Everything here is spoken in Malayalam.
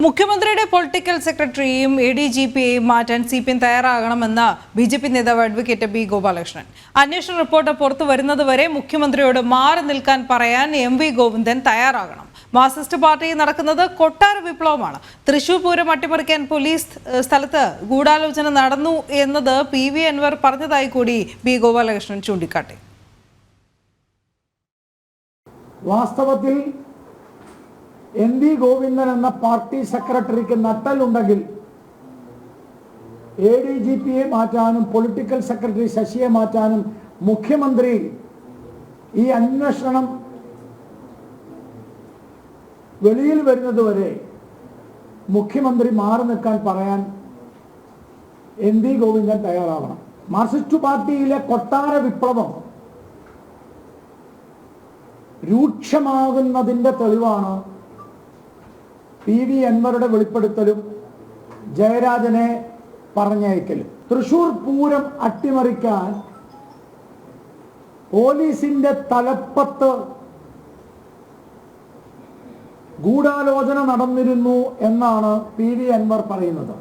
മുഖ്യമന്ത്രിയുടെ പൊളിറ്റിക്കൽ സെക്രട്ടറിയെയും എഡിജിപിയെയും മാറ്റാൻ സിപിഎം തയ്യാറാകണമെന്ന് ബിജെപി നേതാവ് അഡ്വക്കേറ്റ് ബി ഗോപാലകൃഷ്ണൻ. അന്വേഷണ റിപ്പോർട്ട് പുറത്തു വരുന്നതുവരെ മുഖ്യമന്ത്രിയോട് മാറി നിൽക്കാൻ പറയാൻ എം.വി. ഗോവിന്ദൻ തയ്യാറാകണം. മാർക്സിസ്റ്റ് പാർട്ടി നടക്കുന്നത് കൊട്ടാര വിപ്ലവമാണ്. തൃശൂർ പൂരം അട്ടിമറിക്കാൻ പോലീസ് സ്ഥലത്ത് ഗൂഢാലോചന നടന്നു എന്നത് പി.വി. അൻവർ പറഞ്ഞതായി കൂടി ബി ഗോപാലകൃഷ്ണൻ ചൂണ്ടിക്കാട്ടി. വാസ്തവത്തിൽ എം.വി. ഗോവിന്ദൻ എന്ന പാർട്ടി സെക്രട്ടറിക്ക് നട്ടലുണ്ടെങ്കിൽ എഡിജിപിയെ മാറ്റാനും പൊളിറ്റിക്കൽ സെക്രട്ടറി ശശിയെ മാറ്റാനും മുഖ്യമന്ത്രി ഈ അന്വേഷണം വെളിയിൽ വരുന്നതുവരെ മുഖ്യമന്ത്രി മാറി നിൽക്കാൻ പറയാൻ എം.വി. ഗോവിന്ദൻ തയ്യാറാവണം. മാർക്സിസ്റ്റ് പാർട്ടിയിലെ കൊട്ടാര വിപ്ലവം രൂക്ഷമാകുന്നതിൻ്റെ തെളിവാണ് പി.വി. അൻവറുടെ വെളിപ്പെടുത്തലും ജയരാജനെ പറഞ്ഞയക്കലും. തൃശൂർ പൂരം അട്ടിമറിക്കാൻ പോലീസിന്റെ തലപ്പത്ത് ഗൂഢാലോചന നടന്നിരുന്നു എന്നാണ് പി.വി. അൻവർ പറയുന്നത്.